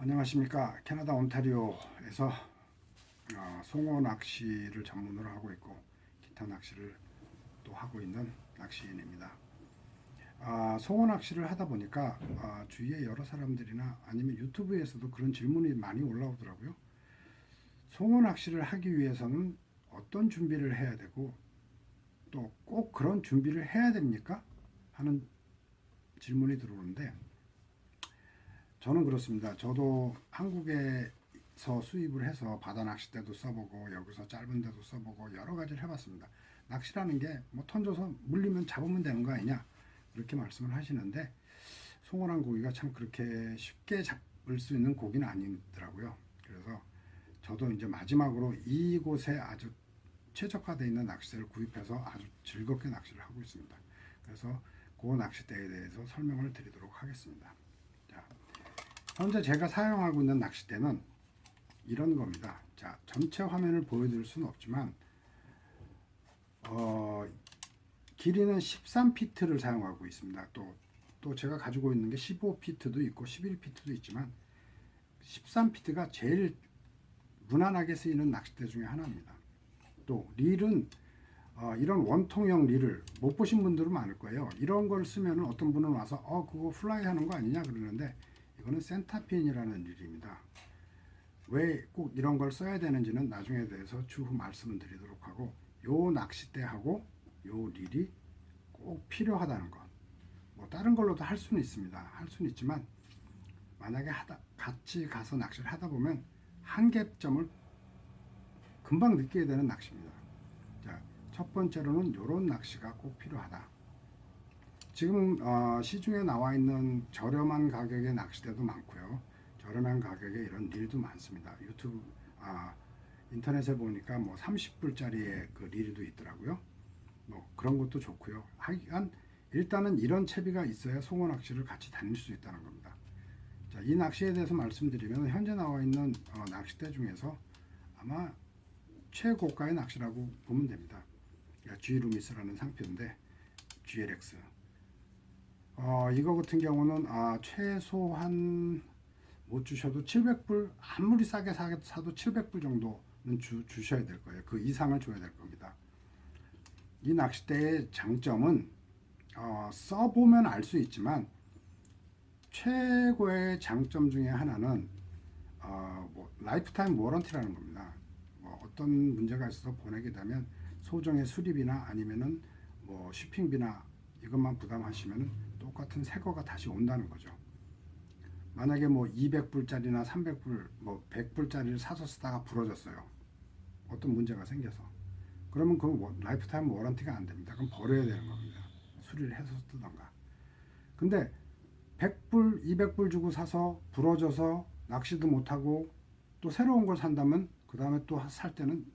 안녕하십니까. 캐나다 온타리오에서 송어 낚시를 전문으로 하고 있고 기타 낚시를 또 하고 있는 낚시인입니다. 송어 낚시를 하다 보니까 주위에 여러 사람들이나 아니면 유튜브에서도 그런 질문이 많이 올라오더라고요. 송어 낚시를 하기 위해서는 어떤 준비를 해야 되고 또 꼭 그런 준비를 해야 됩니까? 하는 질문이 들어오는데 저는 그렇습니다. 저도 한국에서 수입을 해서 바다 낚싯대도 써보고 여기서 짧은 데도 써보고 여러 가지를 해봤습니다. 낚시라는 게 뭐 던져서 물리면 잡으면 되는 거 아니냐 이렇게 말씀을 하시는데 송어란 고기가 참 그렇게 쉽게 잡을 수 있는 고기는 아니더라고요. 그래서 저도 이제 마지막으로 이곳에 아주 최적화되어 있는 낚싯대를 구입해서 아주 즐겁게 낚시를 하고 있습니다. 그래서 그 낚싯대에 대해서 설명을 드리도록 하겠습니다. 자, 현재 제가 사용하고 있는 낚싯대는 이런 겁니다. 자, 전체 화면을 보여드릴 수는 없지만 길이는 13피트를 사용하고 있습니다. 또 제가 가지고 있는 게 15피트도 있고 11피트도 있지만 13피트가 제일 무난하게 쓰이는 낚싯대 중에 하나입니다. 또 릴은 이런 원통형 릴을 못 보신 분들은 많을 거예요. 이런 걸 쓰면 어떤 분은 와서 그거 플라이 하는 거 아니냐 그러는데 이거는 센타핀이라는 릴입니다. 왜 꼭 이런 걸 써야 되는지는 나중에 대해서 추후 말씀을 드리도록 하고 요 낚싯대하고 요 릴이 꼭 필요하다는 것. 뭐 다른 걸로도 할 수는 있습니다. 할 수는 있지만 만약에 같이 가서 낚시를 하다 보면 한계점을 금방 느끼게 되는 낚시입니다. 자, 첫 번째로는 이런 낚시가 꼭 필요하다. 지금 시중에 나와 있는 저렴한 가격의 낚싯대도 많고요. 저렴한 가격의 이런 릴도 많습니다. 유튜브 인터넷에 보니까 뭐 30불짜리의 그 릴도 있더라고요. 뭐 그런 것도 좋고요. 하여간 일단은 이런 채비가 있어야 송어 낚시를 같이 다닐 수 있다는 겁니다. 자, 이 낚시에 대해서 말씀드리면 현재 나와 있는 낚싯대 중에서 아마 최고가의 낚시라고 보면 됩니다. G루미스라는 상표인데 GLX 이거 같은 경우는 최소한 못 주셔도 700불 아무리 싸게 사도 700불 정도는 주셔야 될 거예요. 그 이상을 줘야 될 겁니다. 이 낚싯대의 장점은 써보면 알 수 있지만 최고의 장점 중에 하나는 라이프타임 워런티라는 겁니다. 어떤 문제가 있어서 보내게 되면 소정의 수리비나 아니면은 뭐 쇼핑비나 이것만 부담하시면 똑같은 새 거가 다시 온다는 거죠. 만약에 뭐 200불짜리나 300불, 뭐 100불짜리를 사서 쓰다가 부러졌어요. 어떤 문제가 생겨서. 그러면 그 라이프타임 워런티가 안 됩니다. 그럼 버려야 되는 겁니다. 수리를 해서 쓰던가. 근데 100불, 200불 주고 사서 부러져서 낚시도 못하고 또 새로운 걸 산다면 그 다음에 또 살 때는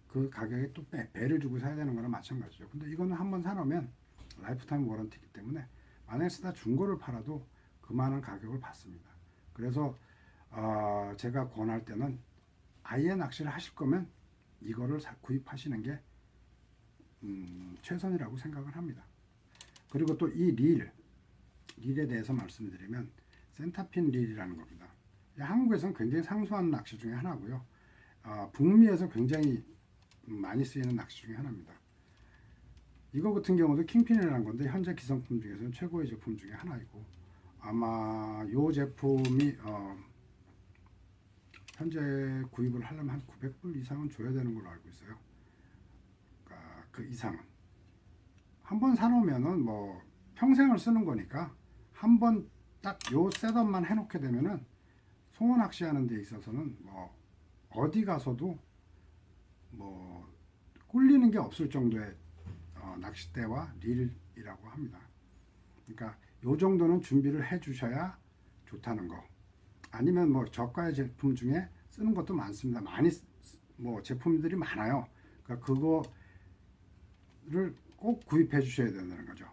그 가격에 또 배를 주고 사야 되는 거랑 마찬가지죠. 근데 이거는 한번 사놓으면 라이프타임 워런티이기 때문에 만약에 쓰다 중고를 팔아도 그만한 가격을 받습니다. 그래서 제가 권할 때는 아예 낚시를 하실 거면 이거를 구입하시는 게 최선이라고 생각을 합니다. 그리고 또 이 릴에 대해서 말씀드리면 센타핀 릴이라는 겁니다. 한국에서는 굉장히 상수한 낚시 중에 하나고요. 북미에서 굉장히 많이 쓰이는 낚시 중에 하나입니다. 이거 같은 경우도 킹핀이라는 건데 현재 기성품 중에서는 최고의 제품 중에 하나이고 아마 이 제품이 현재 구입을 하려면 한 900불 이상은 줘야 되는 걸로 알고 있어요. 그러니까 그 이상은 한번 사놓으면은 뭐 평생을 쓰는 거니까 한번 딱 요 셋업만 해놓게 되면은 송어 낚시하는 데 있어서는 뭐 어디 가서도 뭐 꿀리는 게 없을 정도의 낚싯대와 릴이라고 합니다. 그러니까 요 정도는 준비를 해 주셔야 좋다는 거. 아니면 뭐 저가의 제품 중에 쓰는 것도 많습니다. 많이 뭐 제품들이 많아요. 그러니까 그거를 꼭 구입해 주셔야 된다는 거죠.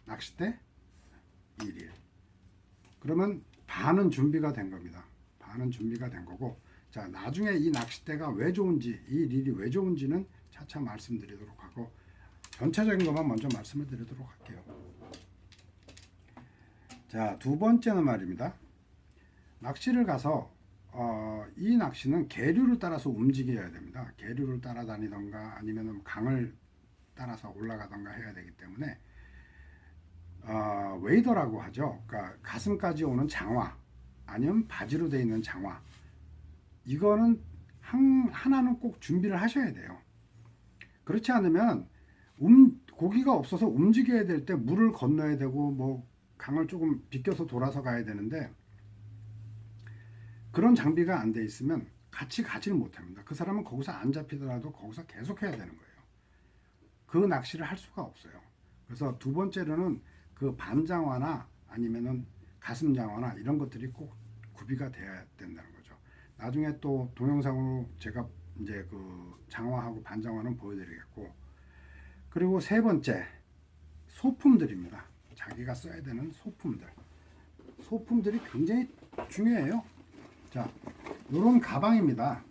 낚싯대, 릴. 그러면 반은 준비가 된 겁니다. 반은 준비가 된 거고 자 나중에 이 낚싯대가 왜 좋은지 이 릴이 왜 좋은지는 차차 말씀드리도록 하고 전체적인 것만 먼저 말씀을 드리도록 할게요. 자, 두 번째는 말입니다. 낚시를 가서 이 낚시는 계류를 따라서 움직여야 됩니다. 계류를 따라다니던가 아니면 강을 따라서 올라가던가 해야 되기 때문에 웨이더라고 하죠. 그러니까 가슴까지 오는 장화 아니면 바지로 되어 있는 장화, 이거는 하나는 꼭 준비를 하셔야 돼요. 그렇지 않으면 고기가 없어서 움직여야 될 때 물을 건너야 되고 뭐 강을 조금 비껴서 돌아서 가야 되는데 그런 장비가 안 돼 있으면 같이 가지를 못합니다. 그 사람은 거기서 안 잡히더라도 거기서 계속 해야 되는 거예요. 그 낚시를 할 수가 없어요. 그래서 두 번째로는 그 반장화나 아니면은 가슴장화나 이런 것들이 꼭 구비가 돼야 된다는 거죠. 나중에 또 동영상으로 제가 이제 그 장화하고 반장화는 보여드리겠고, 그리고 세 번째 소품들입니다. 자기가 써야 되는 소품들. 소품들이 굉장히 중요해요. 자, 요런 가방입니다.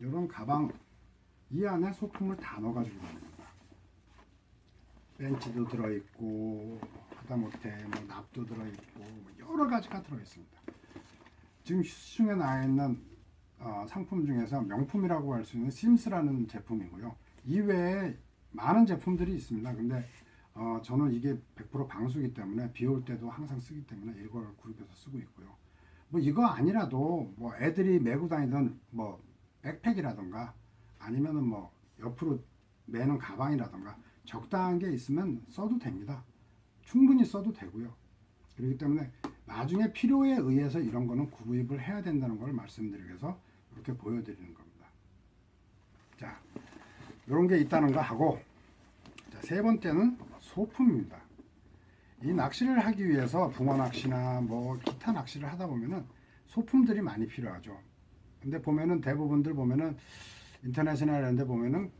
요런 가방, 이 안에 소품을 다 넣어가지고 다닙니다. 벤치도 들어있고 하다못해 뭐 납도 들어있고 뭐 여러 가지가 들어있습니다. 지금 시중에 나와 있는 상품 중에서 명품이라고 할 수 있는 심스라는 제품이고요. 이외에 많은 제품들이 있습니다. 근데 저는 이게 100% 방수기 때문에 비 올 때도 항상 쓰기 때문에 이걸 구입해서 쓰고 있고요. 뭐 이거 아니라도 뭐 애들이 메고 다니던 뭐 백팩이라던가 아니면은 뭐 옆으로 매는 가방이라던가 적당한 게 있으면 써도 됩니다. 충분히 써도 되고요. 그렇기 때문에 나중에 필요에 의해서 이런 거는 구입을 해야 된다는 걸 말씀드리기 위해서 이렇게 보여드리는 겁니다. 자, 이런 게 있다는 거 하고, 자, 세 번째는 소품입니다. 이 낚시를 하기 위해서 붕어 낚시나 뭐 기타 낚시를 하다 보면은 소품들이 많이 필요하죠. 근데 보면은 대부분들 보면은 인터넷이나 이런 데 보면은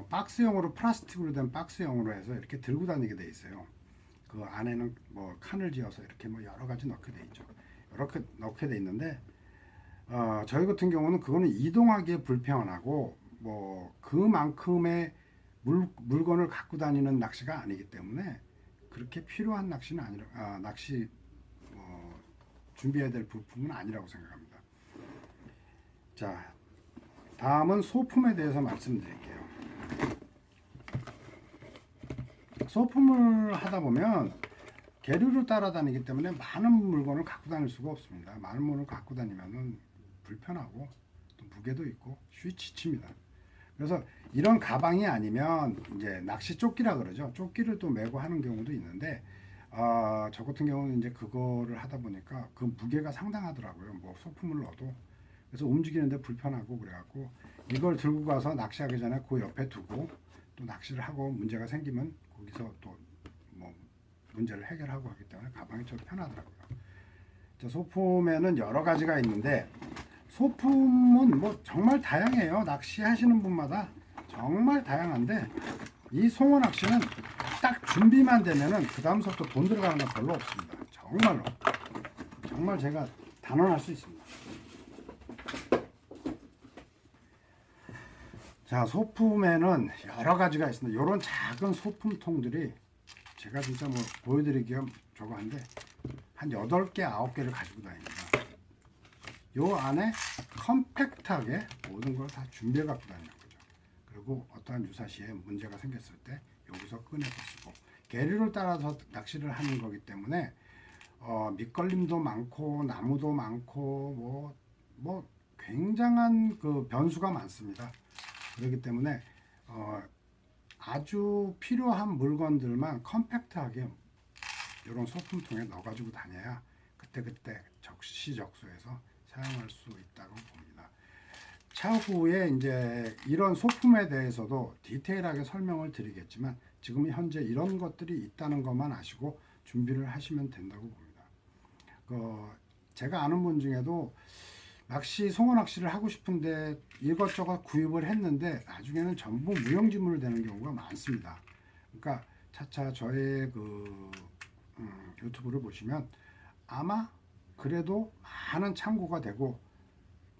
박스형으로 플라스틱으로 된 박스형으로 해서 이렇게 들고 다니게 돼 있어요. 그 안에는 뭐 칸을 지어서 이렇게 뭐 여러 가지 넣게 돼 있죠. 이렇게 넣게 돼 있는데 저희 같은 경우는 그거는 이동하기에 불편하고 뭐 그만큼의 물건을 갖고 다니는 낚시가 아니기 때문에 그렇게 필요한 낚시는 아니라 낚시 준비해야 될 부품은 아니라고 생각합니다. 자, 다음은 소품에 대해서 말씀드릴게요. 소품을 하다 보면 계류를 따라다니기 때문에 많은 물건을 갖고 다닐 수가 없습니다. 많은 물건을 갖고 다니면은 불편하고 또 무게도 있고 쉬 지칩니다. 그래서 이런 가방이 아니면 이제 낚시 조끼라 그러죠. 조끼를 또 메고 하는 경우도 있는데 저 같은 경우는 이제 그거를 하다 보니까 그 무게가 상당하더라고요. 뭐 소품을 넣어도. 그래서 움직이는데 불편하고 그래갖고 이걸 들고 가서 낚시하기 전에 그 옆에 두고 또 낚시를 하고 문제가 생기면 거기서 또 뭐 문제를 해결하고 하기 때문에 가방이 좀 편하더라고요. 자, 소품에는 여러 가지가 있는데 소품은 뭐 정말 다양해요. 낚시하시는 분마다 정말 다양한데 이 송어 낚시는 딱 준비만 되면은 그 다음부터 돈 들어가는 건 별로 없습니다. 정말로. 정말 제가 단언할 수 있습니다. 자, 소품에는 여러 가지가 있습니다. 이런 작은 소품통들이 제가 진짜 뭐 보여드리기가 저거 한데 한 8개, 9개를 가지고 다닙니다. 요 안에 컴팩트하게 모든 걸 다 준비해 갖고 다니는 거죠. 그리고 어떠한 유사시에 문제가 생겼을 때 여기서 꺼내서 쓰고, 계류를 따라서 낚시를 하는 거기 때문에 밑걸림도 많고 나무도 많고 뭐 굉장한 그 변수가 많습니다. 그렇기 때문에 아주 필요한 물건들만 컴팩트하게 이런 소품통에 넣어가지고 다녀야 그때그때 적시적소해서 사용할 수 있다고 봅니다. 차후에 이제 이런 소품에 대해서도 디테일하게 설명을 드리겠지만 지금 현재 이런 것들이 있다는 것만 아시고 준비를 하시면 된다고 봅니다. 제가 아는 분 중에도 송어 낚시를 하고 싶은데 이것저것 구입을 했는데 나중에는 전부 무용지물이 되는 경우가 많습니다. 그러니까 차차 저의 유튜브를 보시면 아마 그래도 많은 참고가 되고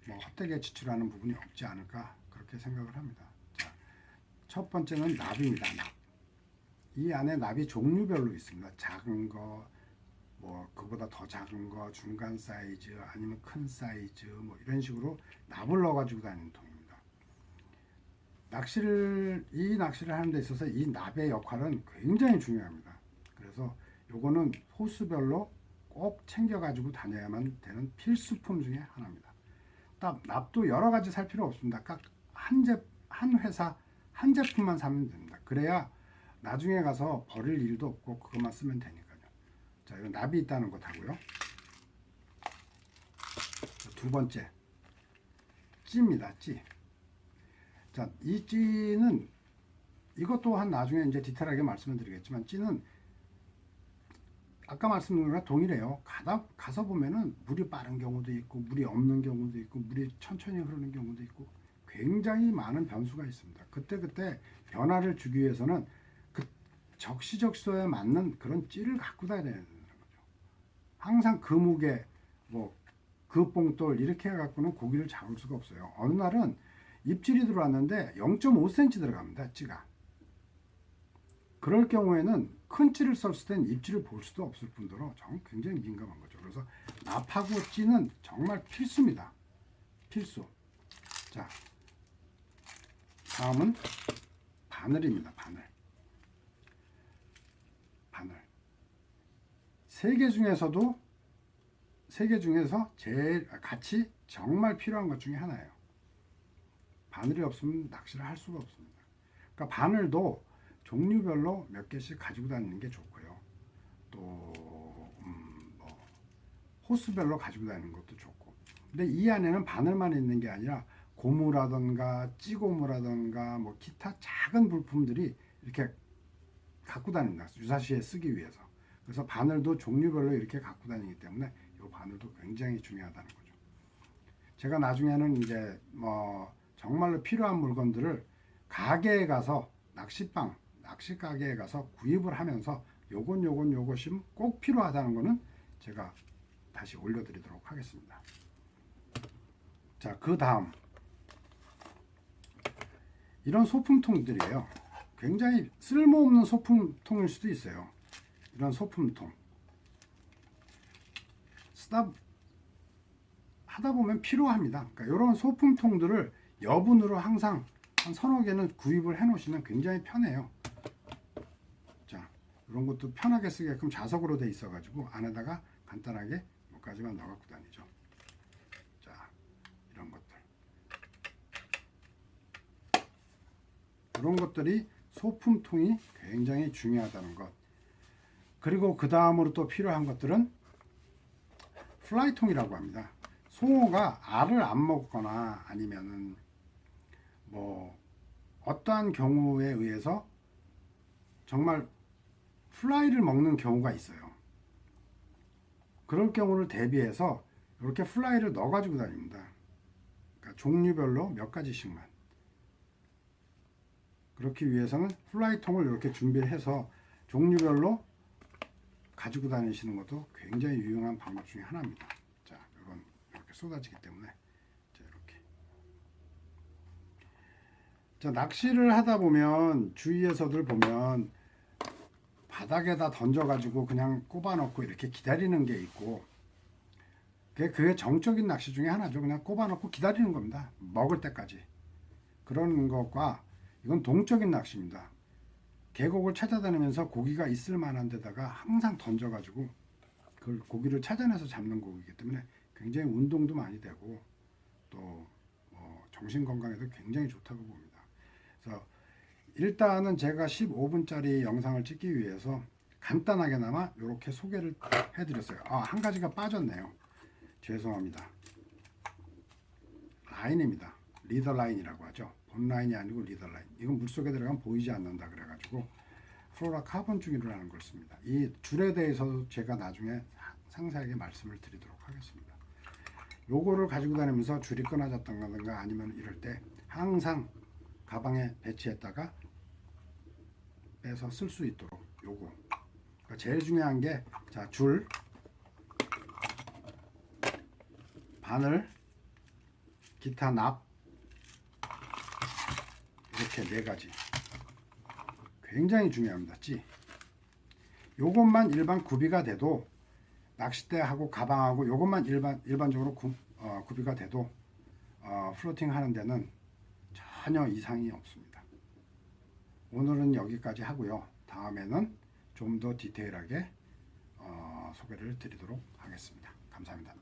뭐 헛되게 지출하는 부분이 없지 않을까 그렇게 생각을 합니다. 자, 첫 번째는 납입니다. 납. 이 안에 납이 종류별로 있습니다. 작은 거, 뭐 그보다 더 작은 거, 중간 사이즈, 아니면 큰 사이즈, 뭐 이런 식으로 납을 넣어 가지고 다니는 통입니다. 이 낚시를 하는 데 있어서 이 납의 역할은 굉장히 중요합니다. 그래서 요거는 호수별로 꼭 챙겨 가지고 다녀야만 되는 필수품 중에 하나입니다. 납도 여러 가지 살 필요 없습니다. 각 한 회사 한 제품만 사면 됩니다. 그래야 나중에 가서 버릴 일도 없고 그것만 쓰면 되니까요. 자, 이건 납이 있다는 것 하고요. 두 번째, 찌입니다. 찌. 자, 이 찌는 이것 또한 나중에 이제 디테일하게 말씀을 드리겠지만, 찌는 아까 말씀드린 거랑 동일해요. 가서 보면은 물이 빠른 경우도 있고, 물이 없는 경우도 있고, 물이 천천히 흐르는 경우도 있고, 굉장히 많은 변수가 있습니다. 그때 변화를 주기 위해서는 그 적시적소에 맞는 그런 찌를 갖고 다녀야 되는 거죠. 항상 그 무게, 뭐, 그 뽕돌 이렇게 해갖고는 고기를 잡을 수가 없어요. 어느 날은 입질이 들어왔는데 0.5cm 들어갑니다. 찌가. 그럴 경우에는 큰 찌를 썼을 땐 입질을 볼 수도 없을 뿐더러 굉장히 민감한 거죠. 그래서 납하고 찌는 정말 필수입니다. 필수. 자, 다음은 바늘입니다. 바늘. 세 개 중에서 제일 같이 정말 필요한 것 중에 하나예요. 바늘이 없으면 낚시를 할 수가 없습니다. 그러니까 바늘도 종류별로 몇 개씩 가지고 다니는 게 좋고요. 또 뭐 호수별로 가지고 다니는 것도 좋고. 근데 이 안에는 바늘만 있는 게 아니라 고무라던가 찌고무라던가 뭐 기타 작은 부품들이 이렇게 갖고 다닙니다. 유사시에 쓰기 위해서. 그래서 바늘도 종류별로 이렇게 갖고 다니기 때문에 이 바늘도 굉장히 중요하다는 거죠. 제가 나중에는 이제 뭐 정말로 필요한 물건들을 가게에 가서 낚시 가게에 가서 구입을 하면서 요것이 꼭 필요하다는 거는 제가 다시 올려드리도록 하겠습니다. 자, 그 다음 이런 소품통들이에요. 굉장히 쓸모없는 소품통일 수도 있어요. 이런 소품통 쓰다 하다 보면 필요합니다. 그러니까 이런 소품통들을 여분으로 항상 한 서너 개는 구입을 해 놓으시면 굉장히 편해요. 자, 이런 것도 편하게 쓰게끔 자석으로 돼 있어 가지고 안에다가 간단하게 몇 가지만 넣어 갖고 다니죠. 자, 이런 것들이 소품통이 굉장히 중요하다는 것. 그리고 그 다음으로 또 필요한 것들은 플라이통이라고 합니다. 송어가 알을 안 먹거나 아니면은 뭐 어떠한 경우에 의해서 정말 플라이를 먹는 경우가 있어요. 그럴 경우를 대비해서 이렇게 플라이를 넣어 가지고 다닙니다. 그러니까 종류별로 몇 가지씩만. 그렇기 위해서는 플라이통을 이렇게 준비해서 종류별로 가지고 다니시는 것도 굉장히 유용한 방법 중에 하나입니다. 자, 이건 이렇게 쏟아지기 때문에 자, 이렇게. 자, 낚시를 하다 보면 주위에서들 보면 바닥에다 던져가지고 그냥 꼽아놓고 이렇게 기다리는 게 있고, 그게 정적인 낚시 중에 하나죠. 그냥 꼽아놓고 기다리는 겁니다. 먹을 때까지. 그런 것과 이건 동적인 낚시입니다. 계곡을 찾아다니면서 고기가 있을 만한 데다가 항상 던져가지고 그 고기를 찾아내서 잡는 고기이기 때문에 굉장히 운동도 많이 되고 또 정신 건강에도 굉장히 좋다고 봅니다. 그래서 일단은 제가 15분짜리 영상을 찍기 위해서 간단하게나마 이렇게 소개를 해드렸어요. 한 가지가 빠졌네요. 죄송합니다. 라인입니다. 리더 라인이라고 하죠. 본 라인이 아니고 리더 라인. 이건 물속에 들어가면 보이지 않는다 그래가지고 플로라 카본 중이라는 걸 씁니다. 이 줄에 대해서도 제가 나중에 상세하게 말씀을 드리도록 하겠습니다. 요거를 가지고 다니면서 줄이 끊어졌던가 아니면 이럴 때 항상 가방에 배치했다가 빼서 쓸 수 있도록 요거. 그러니까 제일 중요한 게 자, 줄, 바늘, 기타 납 이렇게 네 가지 굉장히 중요합니다. 찌. 요것만 일반 구비가 돼도 낚싯대하고 가방하고 요것만 일반적으로 구비가 돼도 플로팅 하는 데는 전혀 이상이 없습니다. 오늘은 여기까지 하고요. 다음에는 좀 더 디테일하게 소개를 드리도록 하겠습니다. 감사합니다.